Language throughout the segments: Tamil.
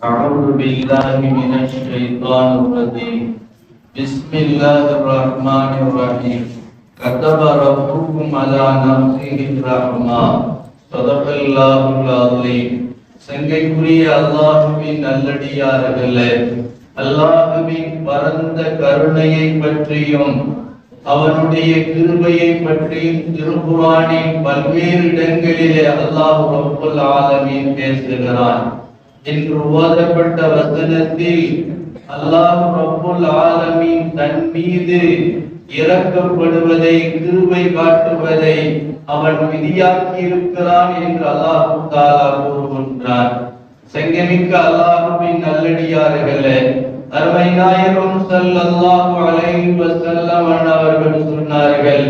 أعوذ بالله من الشيطان الرجيم بسم الله الرحمن الرحيم كتب ربكم على نفسه الرحمة صدق الله العظيم சங்கைக்குரிய அல்லாஹ்வின் நல்லடியார்களே, அல்லாஹ்வின் பரந்த கருணையை பற்றியும் அவனுடைய கிருபையை பற்றியும் திருக்குர்ஆனின் பல்வேறு இடங்களிலே அல்லாஹ் ரப்புல் ஆலமீன் பேசுகிறான். இன்று ஓதப்பட்ட வசனத்தில் அல்லாஹ் ரப்புல் ஆலமீன் தன் மீது இரக்கப்படுவதை, கிருபை காட்டுவதை அவன் விதியாக்கி இருக்கிறான் என்று அல்லாஹ் தஆலா கூறுகின்றான். சங்கமிக்க அல்லாஹ்வின் நல்லடியார்களே, அருமை நாயகம் ஸல்லல்லாஹு அலைஹி வஸல்லம் அவர்கள் சொன்னார்கள்,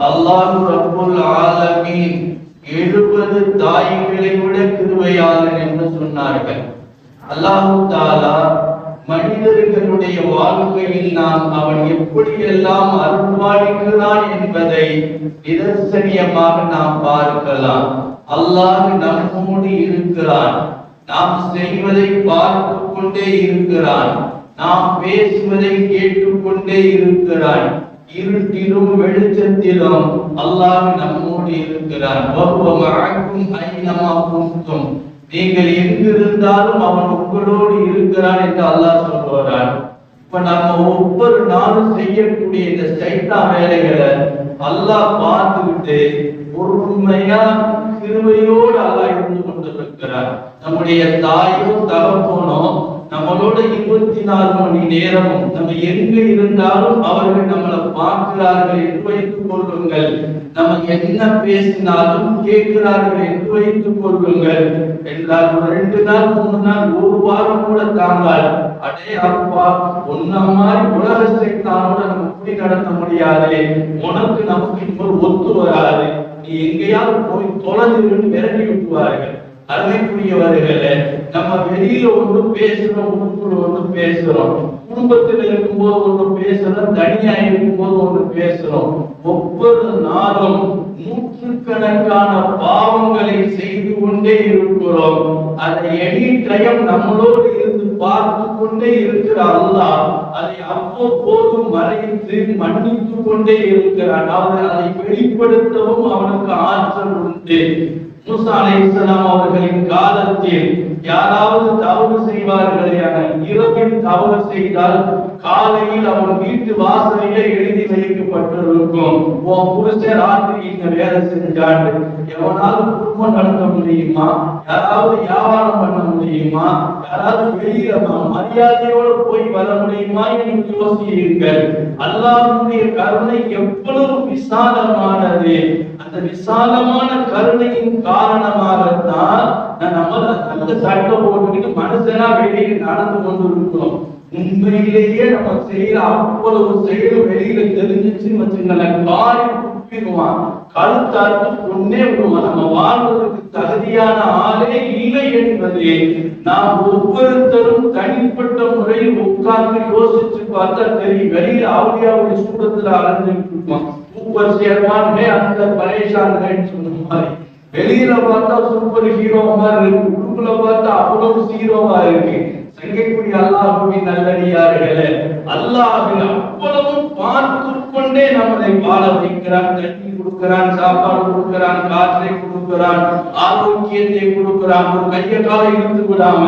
அல்லாஹ் ரப்புல் ஆலமீன் 70 தாய்களை விட கிருபையாளன் என்று சொன்னார்கள். அல்லாஹ் தஆலா மனிதர்களுடைய வாழ்க்கையில் நாம் அவன் எப்படியெல்லாம் அருள்வாளிக்கிறான் என்பதை நிதர்சனியமாக நாம் பார்க்கலாம். அல்லாஹ் நம்மோடு இருக்கிறான், நாம் செய்வதை பார்த்து கொண்டே இருக்கிறான், நாம் பேசுவதை கேட்டுக்கொண்டே இருக்கிறான். இருட்டிலும் வெளிச்சத்திலும் அல்லாஹ் நம்மோடு இருக்கிறான். நீங்கள் எங்கிருந்தாலும் அவன் உங்களோடு இருக்கிறான் என்று அல்லாஹ் சொல்கிறான். இப்ப நம்ம ஒவ்வொரு நாளும் செய்யக்கூடிய இந்த சைத்தான் வேலைகளை அல்லாஹ் பார்த்துக்கிட்டு பொறுமையா கிருபையோடு அல்லாஹ் இருந்து கொண்டிருக்கிறார். நம்முடைய தாயோ தகப்பனோ நம்மளோட 24 மணி நேரமும் நம்ம எங்க இருந்தாலும் அவர்கள் நம்மளை பார்க்கிறார்கள் என்று வைத்துக் கொள்ளுங்கள். நம்ம என்ன பேசினாலும் கேட்கிறார்கள் என்று வைத்துக் கொள்ளுங்கள். என்றால் ஒரு 2 நாள் 3 நாள் 1 வாரம் கூட தாங்காது. அடே அப்பா, உன்ன மாதிரி உலக சைத்தானோட நம்ம இப்படி நடத்த முடியாது, உனக்கு நமக்கு இன்னொரு ஒத்து வராது, நீ எங்கேயாவது போய் தொலைஞ்சிருந்து விரட்டி விட்டுவார்கள். அருமைக்குரியவர்களே, நம்ம வெளியில ஒன்று பேசுறோம், உள்ளுக்குள்ள ஒன்று பேசுறோம், குடும்பத்தில் இருக்கும்போது ஒன்று பேசுறோம், தனியா இருக்கும்போது ஒன்று பேசுறோம். ஒவ்வொரு நாளும் நூற்றுக்கணக்கான பாவங்களை செய்து கொண்டே இருக்கிறோம். அதை எனி டைம் நம்மளோடு இருந்து பார்த்து கொண்டே இருக்கிற அல்லாஹ் அதை அவ்வப்போது மறைத்து மன்னித்து கொண்டே இருக்கிறான். அதை வெளிப்படுத்தவும் அவனுக்கு ஆற்றல் உண்டு. மூசா அலைஹிஸ்ஸலாம் அவர்களின் காலத்தில் யாராவது தவறு செய்வார்களே, இரவில் தவறு செய்தால் காலையில் அவன் வீட்டு வாசலிலே எழுதி வைக்கப்பட்டிருக்கும், உன் புருஷன் ராத்திரி இந்த வேலை செஞ்சாண்டு. எவனாவது குடும்பம் நடத்த முடியுமா? யாராவது வியாபாரம் பண்ண முடியுமா? யாராவது வெளியில மரியாதையோடு போய் வர முடியுமா என்று யோசியுங்கள். அல்லாஹ்வுடைய கருணை எவ்வளவு விசாலமானது. அந்த விசாலமான கருணையின் காரணமாகத்தான் நம்ம நல்ல சட்டை போட்டுக்கிட்டு மனுஷனா வெளியே நடந்து கொண்டிருக்கிறோம். உண்மையிலேயே நம்ம செய்யற அவ்வளவு செயலும் வெளியில தெரிஞ்சிச்சுன்னு வச்சுங்களேன், காரி குப்பிடுவான், கழுத்தாட்டு கொண்டே விடுவான். நம்ம வாழ்வதற்கு தகுதியான ஆளே இல்லை என்பது நாம் ஒவ்வொருத்தரும் தனிப்பட்ட முறையில் உட்கார்ந்து யோசிச்சு பார்த்தா தெரியும். வெளியில ஆவியாவுடைய சூடத்துல அலைஞ்சிட்டு இருக்கோம். சூப்பர் சேர்மான் அந்த பரேஷான் சொன்ன மாதிரி வெளியில பார்த்தா சூப்பர் ஹீரோ மாதிரி இருக்கு, உள்ளுக்குள்ள பார்த்தா அவ்வளவு ஹீரோவா இருக்கு. சங்கைக்குரிய அல்லாஹ்வின் நல்லடியார்களே, அல்லாஹ் அவ்வளவு பார்த்து கொண்டே நம்மளை வாழ வைக்கிறான். தண்ணி கொடுக்கிறான், சாப்பாடு கொடுக்கிறான், காற்றை கொடுக்கிறான், ஆரோக்கியத்தை கொடுக்கிறான். ஒரு கைய காலை இழுத்து விடாம.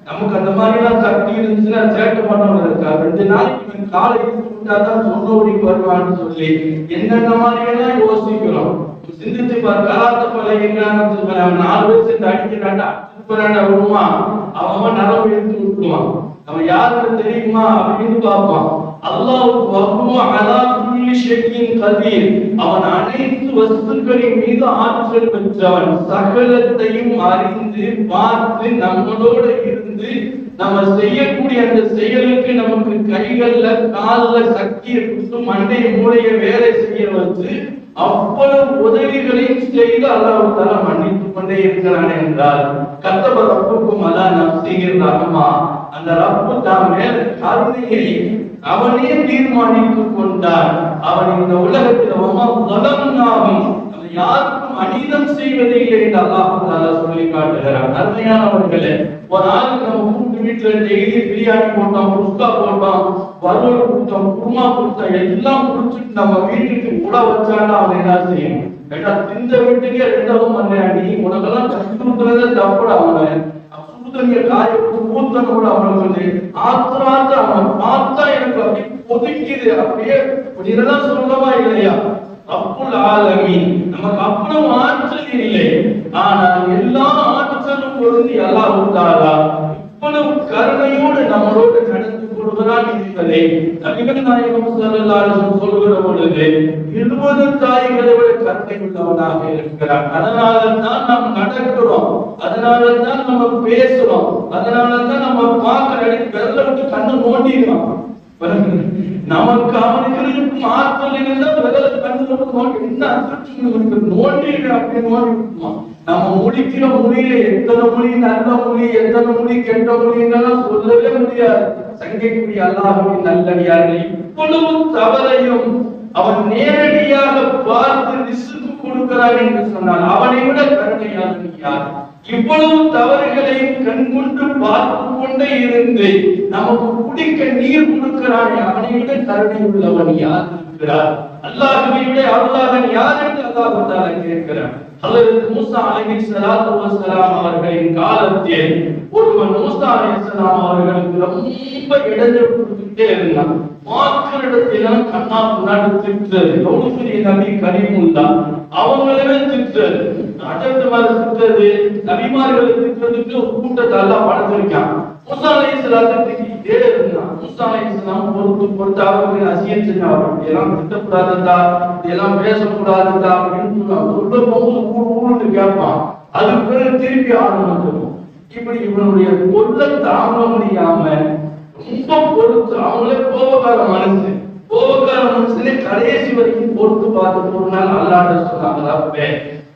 நமக்கு அந்த மாதிரி எல்லாம் சக்தி இருந்துச்சுன்னா சேட்டை பண்ணவங்க இருக்கா, 2 நாளைக்கு இவன் காலை இழுத்து விட்டாதான் சொன்னோடி வருவான்னு சொல்லி என்னென்ன மாதிரி எல்லாம் யோசிக்கிறோம். சிந்திச்சு பாரு, கலாத்த பழகிறான்னு 4 வயசு அடிக்கிறாண்டா வருவான், அவன் நரம்பு எடுத்து விட்டுருவான். அவன் யாருன்னு தெரியுமா அப்படின்னு பார்ப்பான். அவன் அனைத்து வஸ்துக்களின் மீது ஆற்றல் பெற்றவன். சகலத்தையும் அறிந்து பார்த்து நம்மளோட இருந்து நம்ம செய்யக்கூடிய அந்த செயலுக்கு நமக்கு கைகள்ல கால்ல சக்தியை கொடுத்து மண்டை மூளைய வேலை செய்ய வச்சு அவ்வளவு உதவிகளையும் செய்து அல்லாஹ் தஆலா மன்னித்துக் கொண்டே இருக்கிறான் என்றால், கத்தப ரப்புக்கும் அலா நஃப்ஸிஹி ரஹ்மா, அந்த ரப்பு தான் மேல கருணையை அவனே தீர்மானித்துக் கொண்டான். அவன் இந்த உலகத்தில் யாருக்கும் அநீதம் செய்வதே இல்லை என்று அல்லாஹ் தஆலா சொல்லி காட்டுகிறான். அருமையானவர்களே, ஒரு ஆளுக்கு நம்ம கூட்டு வீட்டுல டெய்லி பிரியாணி போட்டோம், குஸ்கா போட்டோம், வறுவல் கொடுத்தோம், குருமா கொடுத்தோம், எல்லாம் குடிச்சிட்டு நம்ம வீட்டுக்கு கூட வச்சாலும் அவன் என்ன செய்யணும்? ஏன்னா திந்த வீட்டுக்கே 2 மணி நீ உனக்கெல்லாம் கற்றுக்கிறதே தப்புட. அவனை சுடுதண்ணிய காய வச்சு ஊத்தன கூட அவனுக்கு வந்து ஆத்திராத்த அவனை பார்த்தா எனக்கு அப்படியே ஒதுக்கிது. அப்படியே இதெல்லாம் சொல்லவா இல்லையா? அப்புல் ஆலமீன் நமக்கு அவ்வளவு ஆற்றல் இல்லை, ஆனால் எல்லா ஆற்றலும் பொருந்தி அல்லாஹ் தஆலா இவ்வளவு கருணையோடு நம்மளோடு நடந்து கொள்கிறான் என்பதை நபிகள் நாயகம் ஸல்லல்லாஹு அலைஹி வஸல்லம் சொல்கிற பொழுது 70 தாய்களை விட கருணை உள்ளவனாக இருக்கிறான். அதனால தான் நாம் நடக்கிறோம், அதனால தான் நம்ம பேசுறோம், அதனால தான் நம்ம பார்க்கிற இடத்துல விட்டு கண்ணு நோண்டிடுறோம். நமக்கு அவனுக்கு இருக்கும் ஆற்றல் இருந்தா விரல கண்ணு நோண்டி என்ன அர்த்தம் நோண்டி அப்படின்னு நோண்டிடுமா? நம்ம முடிக்கிற மொழியில எத்தனை மொழி நல்ல மொழி, எத்தனை மொழி கெட்ட மொழின்னெல்லாம் சொல்லவே முடியாது. சங்கைக்குரிய அல்லாஹ்வின் நல்லடியார்கள் இவ்வளவு தவறையும் அவன் நேரடியாக பார்த்து ரிசுக்கு கொடுக்கிறான் என்று சொன்னால் அவனை விட கருணையாளன் யார்? இவ்வளவு தவறுகளையும் கண்கொண்டு பார்த்து கொண்டே இருந்து நமக்கு குடிக்க நீர் கொடுக்கிறானே அவனை விட கருணை உள்ளவன் யார் இருக்கிறார்? அல்லாஹ்வை விட அல்லாஹன் யார் என்று அல்லாஹ் தஆலா கேட்கிறார். ஹஜ்ரத் மூஸா அலைஹிஸ்ஸலாத்து வஸ்ஸலாம் அவர்களின் காலத்தில் ஒருவன் மூஸா அலைஹிஸ்ஸலாம் அவர்களுக்கு ரொம்ப இடைஞ்சல் கொடுத்துட்டே இருந்தான். மார்க்கரிடத்திலாம் கண்ணா முன்னாடி திட்டுறது. எவ்வளவு பெரிய நபி கரீமுல்லா அவங்களவே திட்டுறது, அடுத்த மாதிரி திட்டுறது, நபிமார்களை திட்டுறதுக்கு ஒரு கூட்டத்தை எல்லாம் படைச்சிருக்கான். மூஸா அலைஹிஸ்ஸலாத்தை திட்டிட்டே இருந்தான். மூஸா அலைஹிஸ்ஸலாம் பொறுத்து அவர்கள் அசியம் செஞ்சாங்க, இதெல்லாம் திட்டக்கூடாதுதா, இதெல்லாம் பேசக்கூடாதுதா அப்படின்னு சொல்லுவாங்க. ஊருன்னு கேட்பான், அதுக்கு பிறகு திருப்பி ஆரம்பிச்சிருக்கும். இப்படி இவனுடைய கொல்ல தாங்க முடியாம ரொம்ப பொறுத்து அவங்களே கோபக்கார மனுஷனே கடைசி வரைக்கும் பொறுத்து பார்த்து ஒரு நாள் அல்லாஹ் சொன்னாங்க,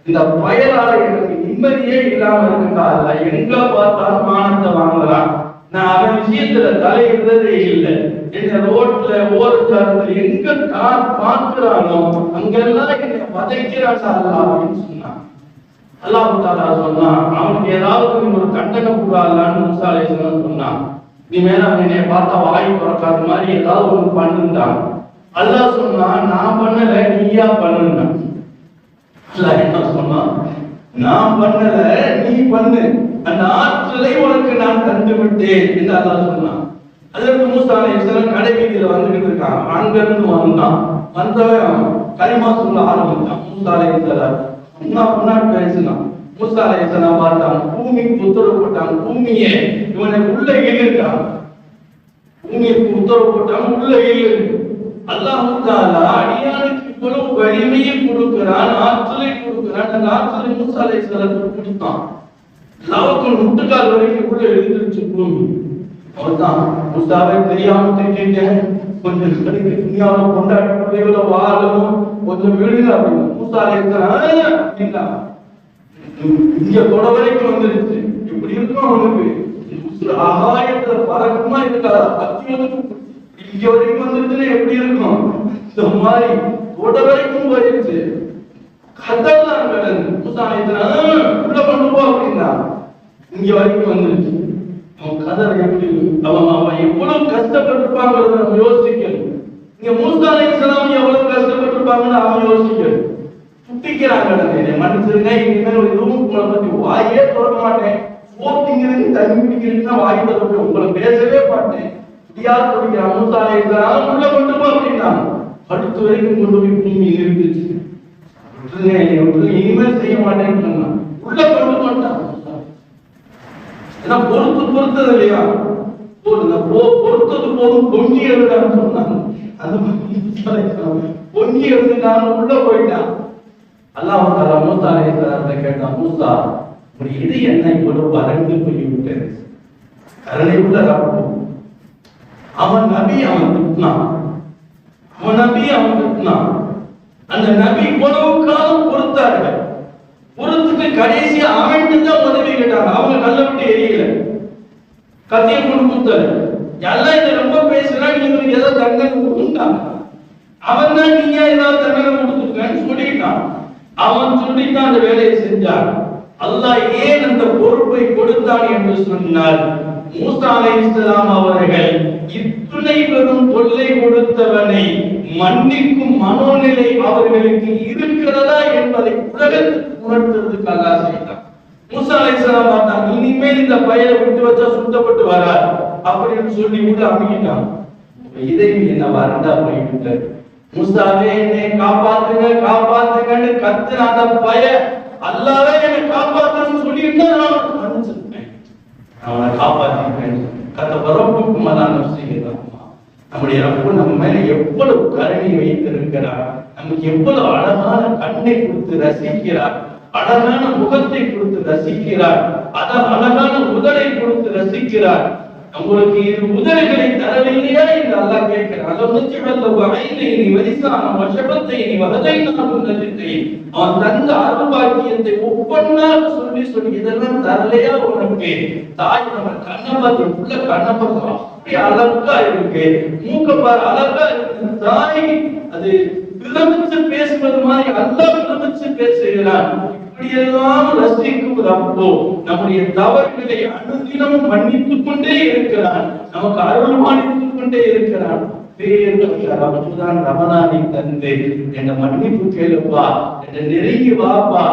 இந்த பயலால எனக்கு நிம்மதியே இல்லாம இருக்கா, எங்க பார்த்தாலும் மானத்தை வாங்கலாம், நான் அவன் விஷயத்துல தலையிடுறதே இல்லை, என்ன ரோட்ல ஓரத்தாரத்துல எங்க கார் பார்க்கிறானோ அங்கெல்லாம் என்னை வதைக்கிறான் அப்படின்னு சொன்னான். அல்லாஹ் தஆலா சொன்னான், அவனுக்கு ஏதாவது ஒரு தண்டனை கூடாதான்னு மூஸா அலைஹிஸ்ஸலாம் சொன்னான். இனிமேல் அவன் என்னை பார்த்தா வாய் திறக்காத மாதிரி ஏதாவது ஒன்று பண்ணுந்தான். அல்லாஹ் சொன்னான், நான் பண்ணல நீயா பண்ணுன்னான். அல்லாஹ் என்ன சொன்னான், நான் பண்ணல நீ பண்ணு, அந்த ஆற்றலை உனக்கு நான் தந்து விட்டேன் என்று அல்லாஹ் சொன்னான். அதற்கு மூஸா அலைஹிஸ்ஸலாம் கடை வீதியில வந்துகிட்டு இருக்கான். அங்கிருந்து வந்தவன் கலிமா சொல்ல ஆரம்பிச்சான். மூஸா அலைஹிஸ்ஸலாம் முன்னாடி பேசினான். மூஸா அலைஹிஸ்ஸலாம் பார்த்தான், பூமிக்கு உத்தரவு போட்டான், பூமியே இவனை உள்ள இழுத்தான், பூமிக்கு உத்தரவு போட்டான், உள்ள இழு. அல்லாஹ் தஆலா அடியானுக்கு இவ்வளவு வலிமையை கொடுக்கிறான், ஆற்றலை கொடுக்கிறான். அந்த ஆற்றலை மூஸா அலைஹிஸ்ஸலாத்துக்கு கொடுத்தான். லவக்கு முட்டுக்கால் வரைக்கும் உள்ள எழுந்திருச்சு பூமி. அவர்தான் மூஸாவை தெரியாம திட்டிட்டேன், கொஞ்சம் துணியாவை கொண்டாடி பிள்ளைகளை வாழணும், கொஞ்சம் விடுங்க அப்படின்னு மூஸா அலைஹிஸ்ஸலாம் இங்க தொட வரைக்கும் வந்துருச்சு. இப்படி இருக்கும் அவனுக்கு ஆகாயத்துல பறக்குமா இருக்காது, பத்தி வந்து இங்க வரைக்கும் வந்துருச்சுன்னா எப்படி இருக்கும்? இந்த மாதிரி தொட வரைக்கும் போயிருச்சு. கதெல்லாம் கிடந்து மூஸா அலைஹிஸ்ஸலாம் உள்ள கொண்டு போ அப்படின்னா இங்க வரைக்கும் வந்துருச்சு. அவன் கதரை எப்படி அவன் எவ்வளவு கஷ்டப்பட்டிருப்பாங்கிறத நம்ம யோசிக்கணும். இங்க மூஸா அலைஹிஸ்ஸலாம் எவ்வளவு கஷ்டப்பட்டிருப்பாங்கன்னு அவன் யோசிக்கணும். சுட்டிக்கிறாங்க, மனுஷருங்க இனிமேல் ஒரு ரூமுக்குள்ள பத்தி வாயே திறக்க மாட்டேன், சோத்திங்கிறது தண்ணி குடிக்கிறதுன்னா வாய் திறப்பேன், உங்களை பேசவே மாட்டேன், யார் குடிக்கிறான்? மூஸா அலைஹிஸ்ஸலாம் உள்ள கொண்டு போ அப்படின்னா அடுத்து வரைக்கும் கொண்டு போய் பூமி இருந்துச்சு. இனிமேல் செய்ய மாட்டேன்னு சொன்னான், உள்ள கொண்டு மாட்டான். பொறுத்தது இல்லையா, பொறுத்தது போதும் பொங்கி எழுதான்னு சொன்னாங்க. அது பொங்கி எழுதுனாலும் உள்ள போயிட்டான். அல்லாஹ் தஆலா மூஸா அலைஹிஸ்ஸலாத்தை கேட்டான், மூஸா உன் இது என்ன இவ்வளவு வறண்டு போய்விட்டது? கருணை உள்ள ரப்பு, அவன் நபி, அவன் திட்டினான், அந்த நபி இவ்வளவு காலம் பொறுத்தார்கள். பொறுத்துட்டு கடைசியா அவன் தான் உதவி கேட்டாங்க. அவங்க கல்ல விட்டு எரியல, கத்திய கொண்டு கொடுத்தாரு. எல்லாம் இதை ரொம்ப பேசுறா, நீங்க ஏதோ தண்டனை கொடுத்துட்டாங்க. அவன் தான் நீங்க ஏதாவது தண்டனை கொடுத்துருக்கான்னு சொல்லிட்டான். அவன் சொல்லித்தான் அந்த வேலையை செஞ்சான். அல்லாஹ் ஏன் அந்த பொறுப்பை கொடுத்தான் என்று சொன்னால், மூசா அலைஹிஸ்ஸலாம் அவர்கள் இத்துணை பெரும் தொல்லை கொடுத்தவனை மன்னிக்கும் மனோநிலை அவர்களுக்கு இருக்கிறதா என்பதை உலகத்துக்கு உணர்த்துறதுக்கு அல்லாஹ் செய்தான். மூசா அலைஹிஸ்ஸலாம் பார்த்தாங்க, இனிமேல் இந்த பையனை விட்டு வச்சா சுத்தப்பட்டு வராது அப்படின்னு சொல்லி உள்ள அமைக்கிட்டான். இதை என்ன வரண்டா போயிட்டு மூசாவே என்னை காப்பாத்துங்க காப்பாத்துங்கன்னு கத்துன அந்த பையன் அல்லாஹ்வே என்னை காப்பாத்துன்னு சொல்லிட்டு நான் மன்னிச்சிருப்பேன், அவனை காப்பாத்திருப்பேன். கத்த வரப்புக்கும் அதான் செய்கிறான். நம்முடைய ரப்பு நம்ம மேல எவ்வளவு கருணை வைத்திருக்கிறார், நமக்கு எவ்வளவு அழகான கண்ணை கொடுத்து ரசிக்கிறார், அழகான முகத்தை கொடுத்து ரசிக்கிறார், அதான் அழகான உதடை கொடுத்து ரசிக்கிறார். உங்களுக்கு இரு உதடுகளை தரவில்லையா என்று அல்லாஹ் கேட்கிறார். அவன் தந்த அருள்பாக்கியத்தை ஒவ்வொன்றாக சொல்லி சொல்லி இதெல்லாம் தரலையா உனக்கு? தாய் நம்ம கண்ணை பார்த்து உள்ள கண்ணை பார்த்து அப்படியே அழகா இருக்கு, மூக்க பாரு அழகா இருக்கு. தாய் அது விளம்பிச்சு பேசுவது மாதிரி அல்லாஹ் விளம்பிச்சு பேசுகிறான். இப்படியெல்லாம் ரசிக்கும் ரப்போ நம்முடைய தவறுகளை அனுதினமும் மன்னித்துக் கொண்டே இருக்கிறான், நமக்கு அருள் மானித்துக் கொண்டே இருக்கிறான். பேருதான் ரமணானை தந்து என்ன மன்னிப்பு கேளுப்பா, என்ன நெருங்கி வாப்பா,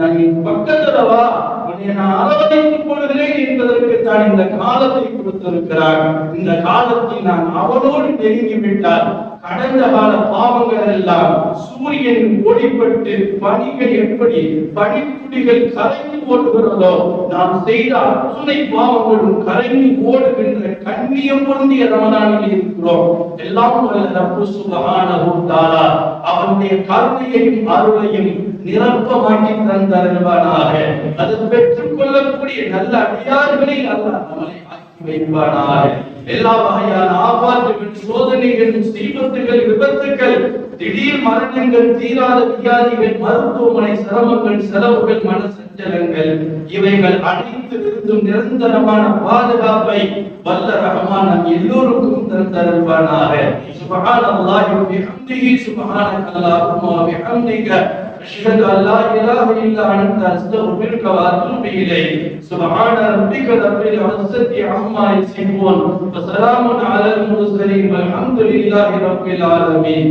நான் பக்கத்துல வா, உன்னை நான் அரவணைத்துக் கொள்கிறேன் என்பதற்கு தான் இந்த காலத்தை கொடுத்திருக்கிறார். இந்த காலத்தில் நான் அவனோடு நெருங்கி விட்டால் கடந்த கால பாவங்கள் எல்லாம் சூரியன் ஒளிப்பட்டு பனிகள் எப்படி பனித்துளிகள் கரைந்து ஓடுகிறதோ நாம் செய்த அத்துணை பாவங்களும் கரைந்து ஓடுகின்ற கண்ணியம் பொருந்திய ரமணானில் இருக்கிறோம். எல்லாம் ரப்பு சுப்ஹானஹு வ தஆலா அவனுடைய கருணையையும் அருளையும் நிரப்பமாக்கி தந்தருள்வானாக. அதை பெற்றுக் கொள்ளக்கூடிய நல்ல அடியார்களில் அல்லாஹ் நம்மை ஆக்கி வைப்பானாக. எல்லா வகையான ஆபத்துகள், சோதனைகள், முசீபத்துகள், விபத்துகள், திடீர் மரணங்கள், தீராத வியாதிகள், மருத்துவமனை சிரமங்கள், செலவுகள், மன சஞ்சலங்கள், இவைகள் அனைத்திலிருந்தும் நிரந்தரமான பாதுகாப்பை வல்ல ரஹ்மான் நம் எல்லோருக்கும் தந்தருள்வானாக. சுப்ஹானல்லாஹி வ பிஹம்திஹி சுப்ஹானக்கல்லாஹும்ம வ பிஹம்திக أشهد أن لا إله إلا أنت أستغفرك وأتوب إليك. سبحان ربك رب العزة عما يصفون وسلام على المرسلين والحمد لله رب العالمين.